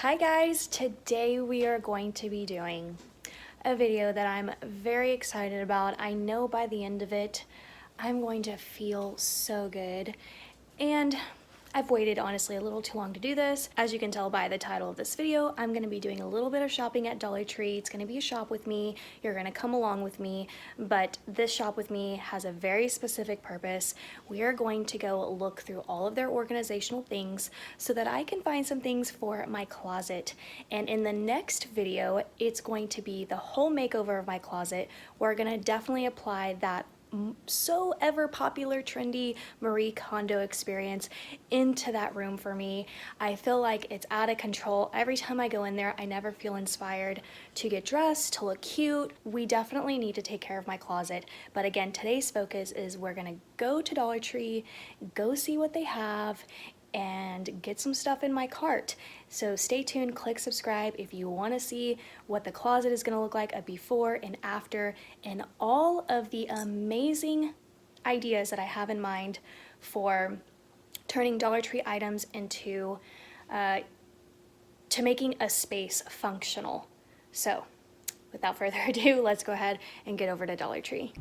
Hi guys, today we are going to be doing a video that I'm very excited about. I know by the end of it, I'm going to feel so good, and I've waited honestly a little too long to do this. As you can tell by the title of this video, I'm gonna be doing a little bit of shopping at Dollar Tree. It's gonna be a shop with me. You're gonna come along with me, but this shop with me has a very specific purpose. We are going to go look through all of their organizational things so that I can find some things for my closet. And in the next video, it's going to be the whole makeover of my closet. We're gonna definitely apply that so ever popular trendy Marie Kondo experience into that room for me. I feel like it's out of control. Every time I go in there, I never feel inspired to get dressed, to look cute. We definitely need to take care of my closet. But again, today's focus is we're gonna go to Dollar Tree, go see what they have, and get some stuff in my cart. So stay tuned, click subscribe if you want to see what the closet is going to look like, a before and after, and all of the amazing ideas that I have in mind for turning Dollar Tree items into to making a space functional. So without further ado, let's go ahead and get over to Dollar Tree.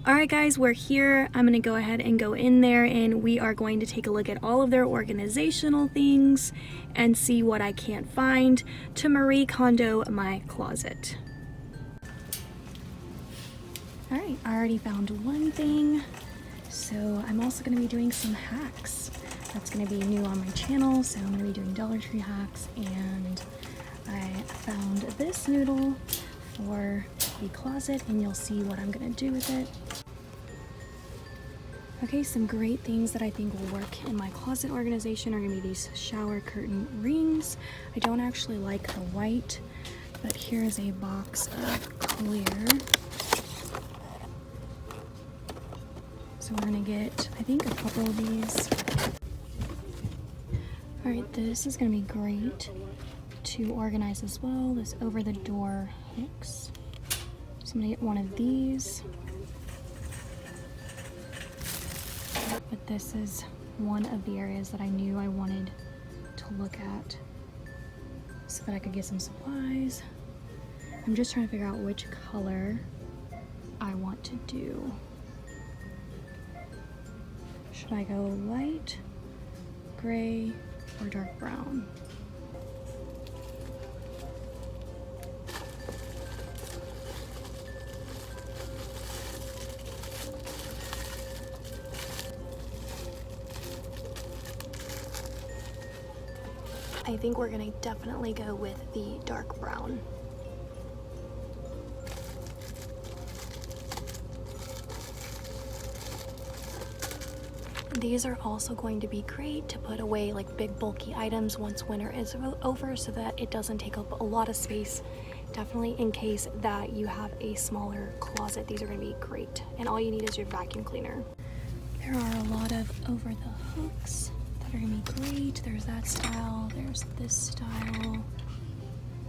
Alright guys, we're here. I'm gonna go ahead and go in there and we are going to take a look at all of their organizational things and see what I can't find to Marie Kondo my closet. Alright, I already found one thing, so I'm also gonna be doing some hacks. That's gonna be new on my channel, so I'm gonna be doing Dollar Tree hacks, and I found this noodle for the closet and you'll see what I'm gonna do with it. Okay, some great things that I think will work in my closet organization are gonna be these shower curtain rings. I don't actually like the white, but here's a box of clear. So we're gonna get, I think, a couple of these. All right, this is gonna be great to organize as well. This over the door hooks. So I'm gonna get one of these. But this is one of the areas that I knew I wanted to look at so that I could get some supplies. I'm just trying to figure out which color I want to do. Should I go light, gray, or dark brown? I think we're gonna definitely go with the dark brown. These are also going to be great to put away like big bulky items once winter is over so that it doesn't take up a lot of space. Definitely in case that you have a smaller closet, these are gonna be great. And all you need is your vacuum cleaner. There are a lot of over the hooks that are gonna be great. There's that style, there's this style.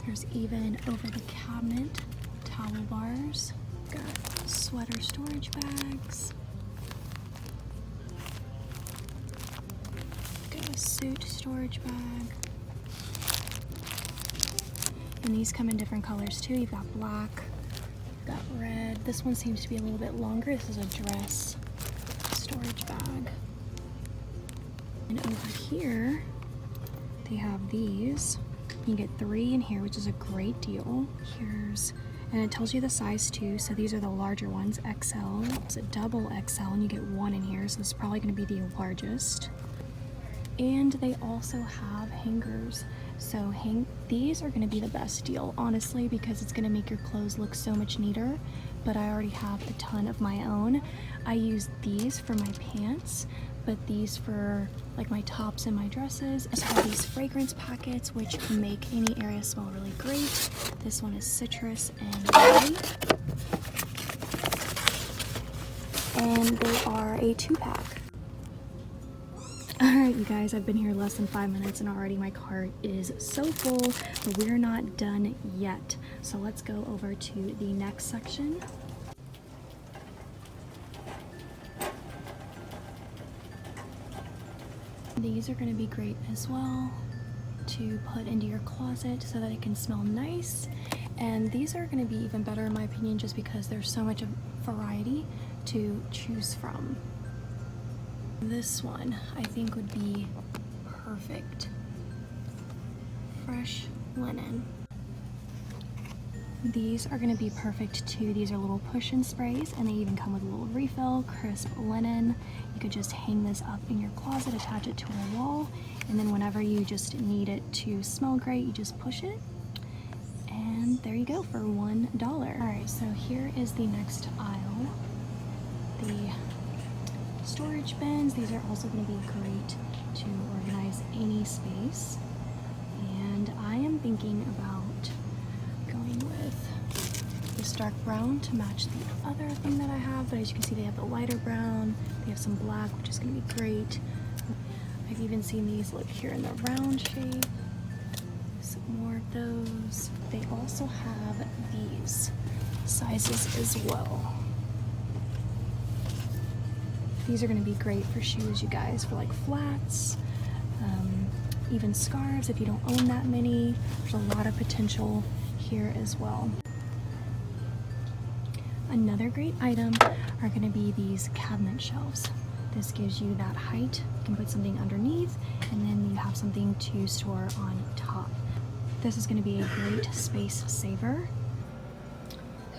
There's even over the cabinet towel bars. Got sweater storage bags. Got a suit storage bag. And these come in different colors too. You've got black, you've got red. This one seems to be a little bit longer. This is a dress storage bag. And over here, they have these. You get 3 in here, which is a great deal. And it tells you the size too. So these are the larger ones, XL. It's a double XL, and you get 1 in here. So this is probably gonna be the largest. And they also have hangers. So these are gonna be the best deal, honestly, because it's gonna make your clothes look so much neater. But I already have a ton of my own. I use these for my pants, but these for like my tops and my dresses. I have these fragrance packets which make any area smell really great. This one is citrus and white. And they are a 2-pack. Alright you guys, I've been here less than 5 minutes and already my cart is so full, but we're not done yet. So let's go over to the next section. These are going to be great as well to put into your closet. closet so that it can smell nice. And these are going to be even better in my opinion just because there's so much variety to choose from. This one I think would be perfect. Fresh linen. These are going to be perfect too. These are little push-in sprays and they even come with a little refill, crisp linen. You could just hang this up in your closet, attach it to a wall, and then whenever you just need it to smell great, you just push it. And there you go for $1. Alright, so here is the next aisle. The storage bins. These are also going to be great to organize any space. And I am thinking about going with this dark brown to match the other thing that I have. But as you can see, they have the lighter brown. They have some black, which is going to be great. I've even seen these look here in the round shape. Some more of those. They also have these sizes as well. These are going to be great for shoes, you guys, for like flats, even scarves if you don't own that many. There's a lot of potential here as well. Another great item are going to be these cabinet shelves. This gives you that height. You can put something underneath and then you have something to store on top. This is going to be a great space saver.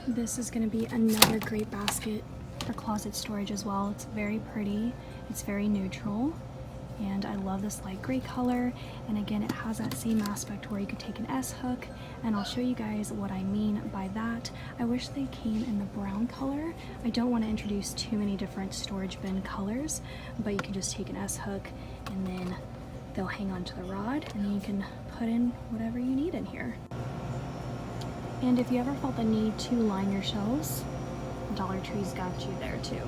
This is going to be another great basket for closet storage as well. It's very pretty. It's very neutral. And I love this light gray color. And again, it has that same aspect where you could take an S hook, and I'll show you guys what I mean by that. I wish they came in the brown color. I don't want to introduce too many different storage bin colors, but you can just take an S hook and then they'll hang onto the rod and then you can put in whatever you need in here. And if you ever felt the need to line your shelves, Dollar Tree's got you there too.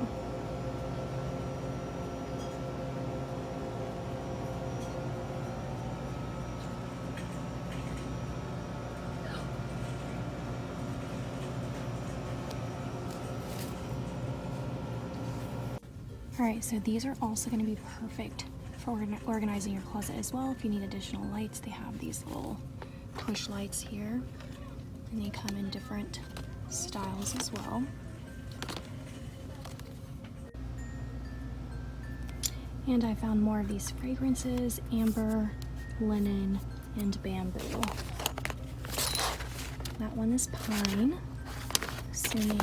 Alright, so these are also going to be perfect for organizing your closet as well. If you need additional lights, they have these little push lights here, and they come in different styles as well. And I found more of these fragrances: amber, linen, and bamboo. That one is pine, assuming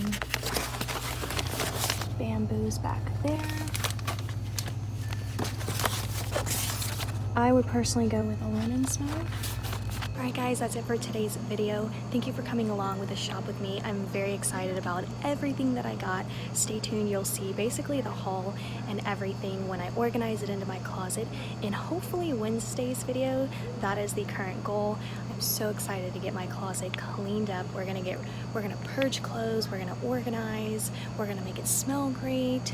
bamboo's back there. I would personally go with a linen smell. Alright guys, that's it for today's video. Thank you for coming along with the shop with me. I'm very excited about everything that I got. Stay tuned, you'll see basically the haul and everything when I organize it into my closet. And hopefully Wednesday's video, that is the current goal. I'm so excited to get my closet cleaned up. We're gonna purge clothes, we're gonna organize, we're gonna make it smell great.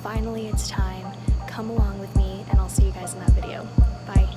Finally, it's time. Come along with me and I'll see you guys in that video. Bye.